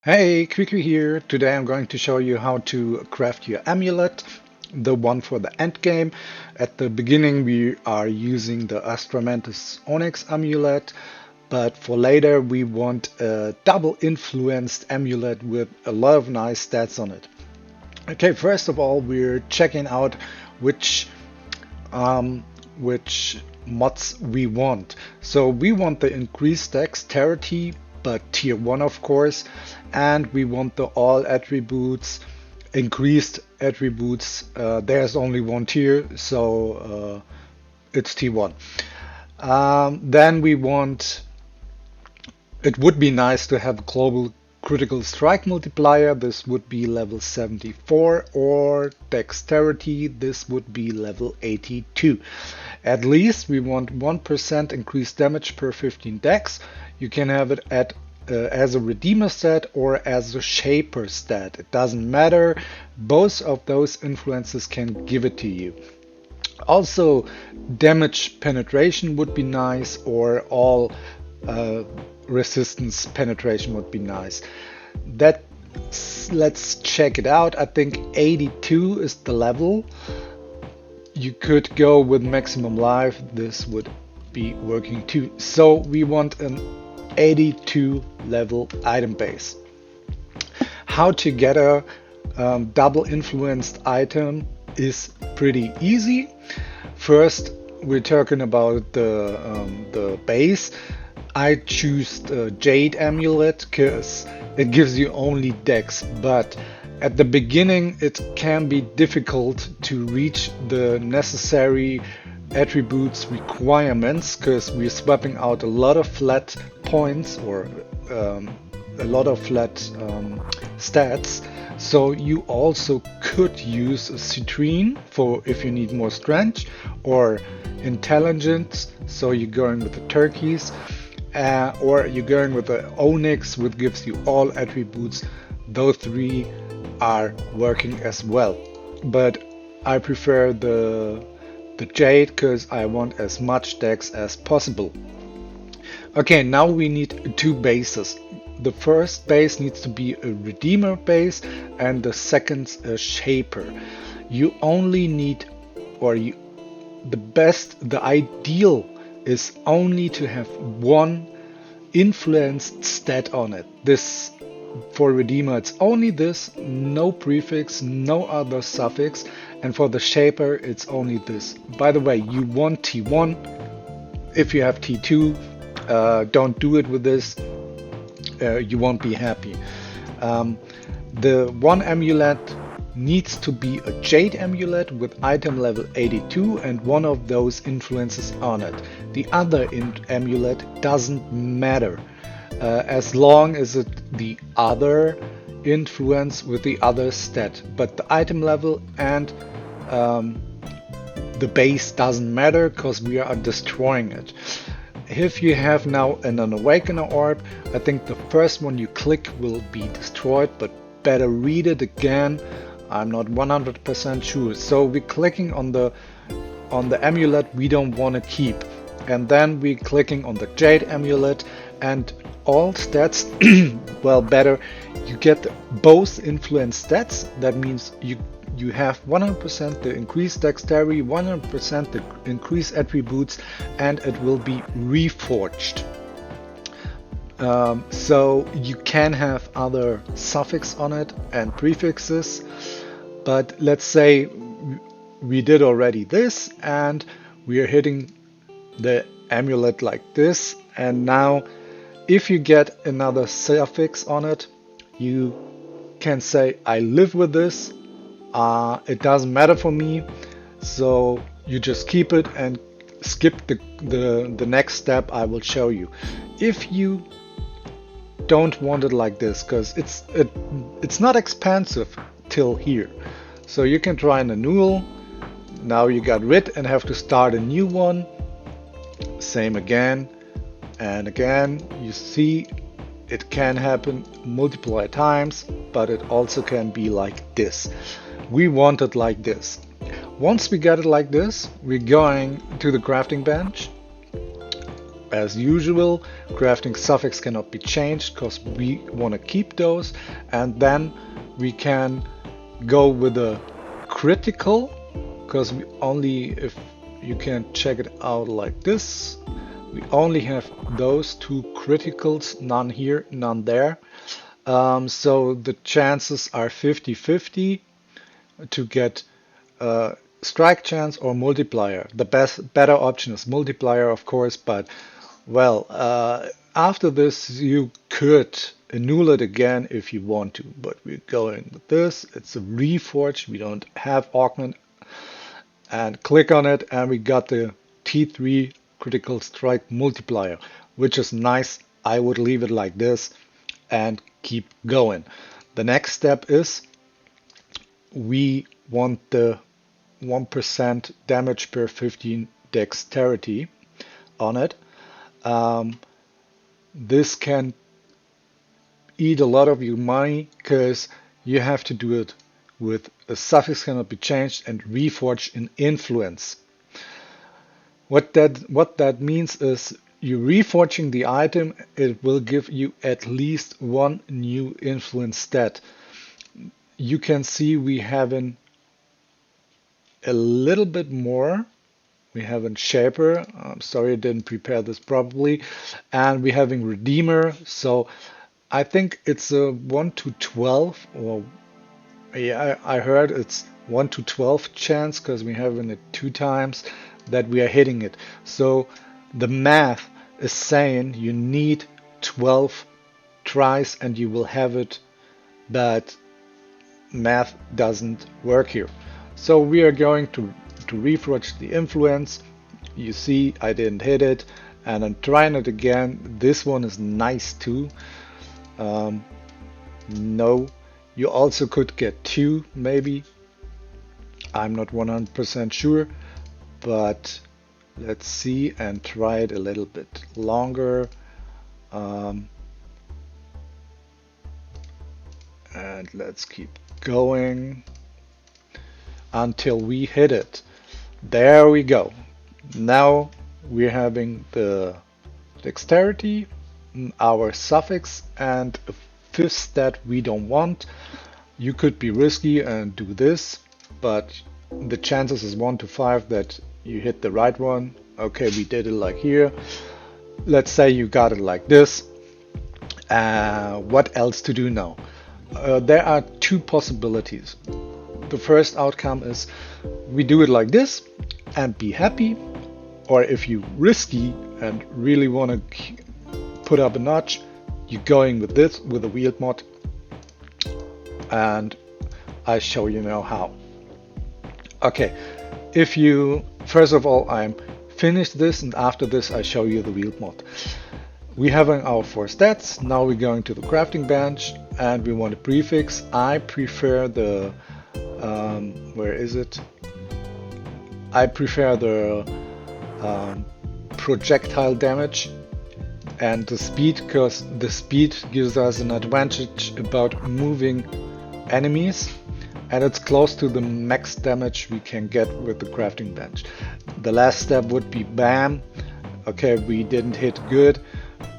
Hey, Quicky here. Today I'm going to show you how to craft your amulet, the one for the end game. At the beginning we are using the Astramantis Onyx amulet, but for later we want a double influenced amulet with a lot of nice stats on it. Okay, first of all we're checking out which um, which mods we want. So we want the increased dexterity, but tier 1 of course, and we want the all attributes, increased attributes. There's only one tier, so it's tier 1. Then we want, it would be nice to have a global critical strike multiplier. This would be level 74, or dexterity. This would be level 82. At least we want 1% increased damage per 15 dex. You can have it at as a redeemer stat or as a shaper stat. It doesn't matter. Both of those influences can give it to you. Also, damage penetration would be nice, or all uh, resistance penetration would be nice. That Let's check it out. I think 82 is the level. You could go with maximum life. This would be working too. So we want an 82 level item base. How to get a double influenced item is pretty easy. First, we're talking about the base. I choose the Jade Amulet because it gives you only dex, but at the beginning it can be difficult to reach the necessary attributes requirements because we're swapping out a lot of flat points, or a lot of flat stats. So you also could use a citrine for if you need more strength, or intelligence, so you're going with the turkeys, or you're going with the onyx, which gives you all attributes. Those three are working as well, but I prefer the jade because I want as much dex as possible. Okay, now we need two bases. The first base needs to be a redeemer base, and the second a shaper. You only need, or you, the ideal is only to have one influenced stat on it. This, for redeemer, it's only this, no prefix, no other suffix, and for the shaper it's only this. By the way, you want T1. If you have T2, don't do it with this. You won't be happy. The one amulet needs to be a jade amulet with item level 82 and one of those influences on it. The other amulet doesn't matter, as long as it the other influence with the other stat, but the item level and the base doesn't matter because we are destroying it. If you have now an Awakener orb, I think the first one you click will be destroyed, but better read it again. I'm not 100% sure. So we're clicking on the amulet we don't want to keep, and then we're clicking on the Jade amulet, and all stats well, better, you get both influence stats. That means you have 100% the increased dexterity, 100% the increased attributes, and it will be reforged. So you can have other suffix on it and prefixes, but let's say we did already this and we are hitting the amulet like this, and now if you get another suffix on it, you can say I live with this. It doesn't matter for me, so you just keep it and skip the next step I will show you. If you don't want it like this, because it's not expansive till here, so you can try an annual. Now you got rid and have to start a new one. Same again and again. You see, it can happen multiple times, but it also can be like this. We want it like this. Once we get it like this, we're going to the crafting bench, As usual, crafting suffix cannot be changed because we want to keep those, and then we can go with a critical, because we only, if you can check it out like this, we only have those two criticals, none here, none there. So the chances are 50-50 to get strike chance or multiplier. The better option is multiplier, of course, but well, after this you could annul it again if you want to, but we're going with this. It's a reforged, we don't have augment, and click on it and we got the T3 critical strike multiplier, which is nice. I would leave it like this and keep going. The next step is we want the 1% damage per 15 dexterity on it. This can eat a lot of your money because you have to do it with a suffix cannot be changed and reforged in influence. What that means is you reforging the item, it will give you at least one new influence stat. You can see we have a little bit more. We have a Shaper. I'm sorry I didn't prepare this properly. And we're having Redeemer. So I think it's a 1 to 12, or yeah, I heard it's 1 to 12 chance because we're having it 2 times that we are hitting it. So the math is saying you need 12 tries and you will have it, but math doesn't work here. So we are going to reforge the influence. You see I didn't hit it, and I'm trying it again. This one is nice too. No, you also could get 2 maybe. I'm not 100% sure, but let's see and try it a little bit longer. And let's keep going until we hit it. There we go. Now we're having the dexterity, our suffix, and a 5th stat we don't want. You could be risky and do this, but the chances is 1 to 5 that you hit the right one. Okay, we did it like here. Let's say you got it like this. What else to do now? There are 2 possibilities. The first outcome is we do it like this and be happy, or if you risky and really want to put up a notch, you're going with this, with a wheeled mod, and I show you now how. Okay, if you, first of all, I'm finished this, and after this I show you the wheeled mod. We have our 4 stats. Now we're going to the crafting bench and we want a prefix. I prefer the where is it? I prefer the projectile damage and the speed, because the speed gives us an advantage about moving enemies, and it's close to the max damage we can get with the crafting bench. The last step would be BAM. Okay, we didn't hit good,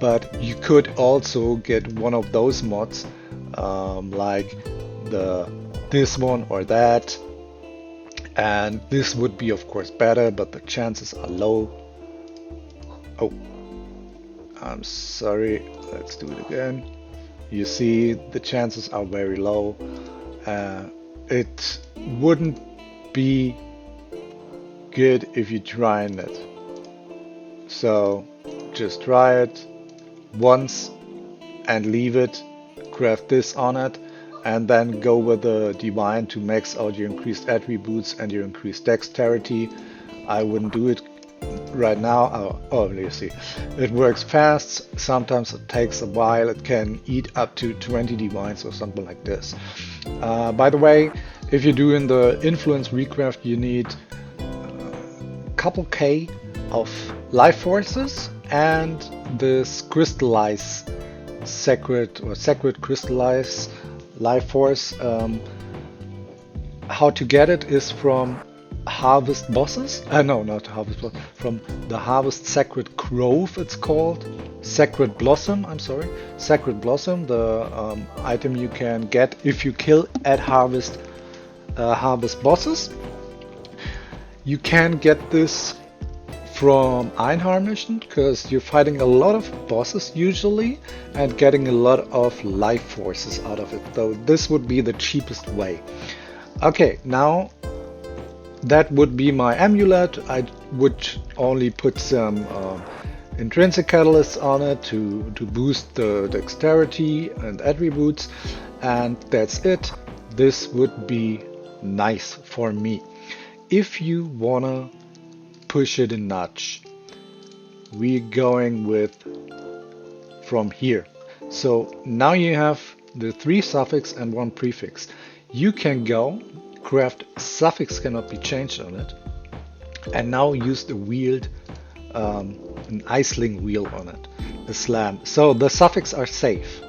but you could also get one of those mods, like this one or that, and this would be of course better, but the chances are low. Oh, I'm sorry, let's do it again. You see the chances are very low. It wouldn't be good if you try it, so just try it once and leave it, craft this on it, and then go with the divine to max out your increased attributes and your increased dexterity. I wouldn't do it right now. Oh, you see, it works fast. Sometimes it takes a while. It can eat up to 20 divines or something like this. By the way, if you're doing the influence recraft, you need a couple K of life forces and this crystallize sacred crystallize life force. How to get it is from harvest bosses. No, not harvest boss. From the harvest sacred grove, it's called sacred blossom. I'm sorry, sacred blossom. The item you can get if you kill at harvest bosses. You can get this from Einhar mission because you're fighting a lot of bosses usually and getting a lot of life forces out of it. Though this would be the cheapest way. Okay, now that would be my amulet. I would only put some intrinsic catalysts on it to boost the dexterity and attributes, and that's it. This would be nice for me. If you wanna push it a notch, we're going with from here. So now you have the 3 suffix and 1 prefix. You can go craft suffix cannot be changed on it, and now use the wheeled an Iceling wheel on it, a slam. So the suffix are safe.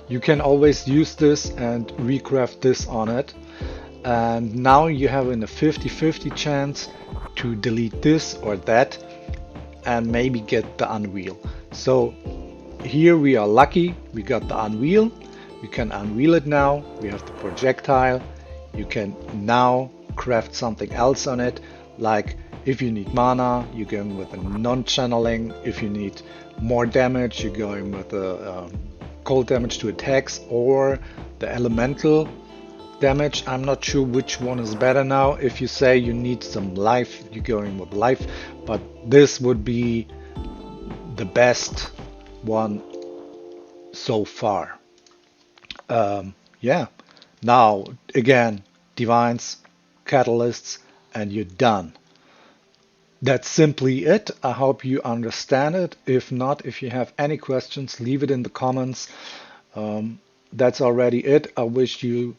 You can always use this and recraft this on it, and now you have a 50-50 chance to delete this or that and maybe get the unwheel. So here we are lucky, we got the unwheel. We can unwheel it now. We have the projectile. You can now craft something else on it, like if you need mana, you're going with a non-channeling. If you need more damage, you're going with a cold damage to attacks or the elemental damage. I'm not sure which one is better now. If you say you need some life, you're going with life, but this would be the best one so far. Yeah. Now, again, divines, catalysts, and you're done. That's simply it. I hope you understand it. If not, if you have any questions, leave it in the comments. That's already it. I wish you...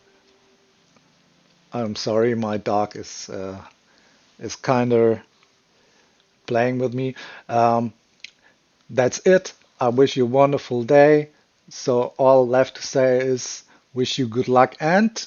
I'm sorry, my dog is kind of playing with me. That's it. I wish you a wonderful day. So all left to say is wish you good luck and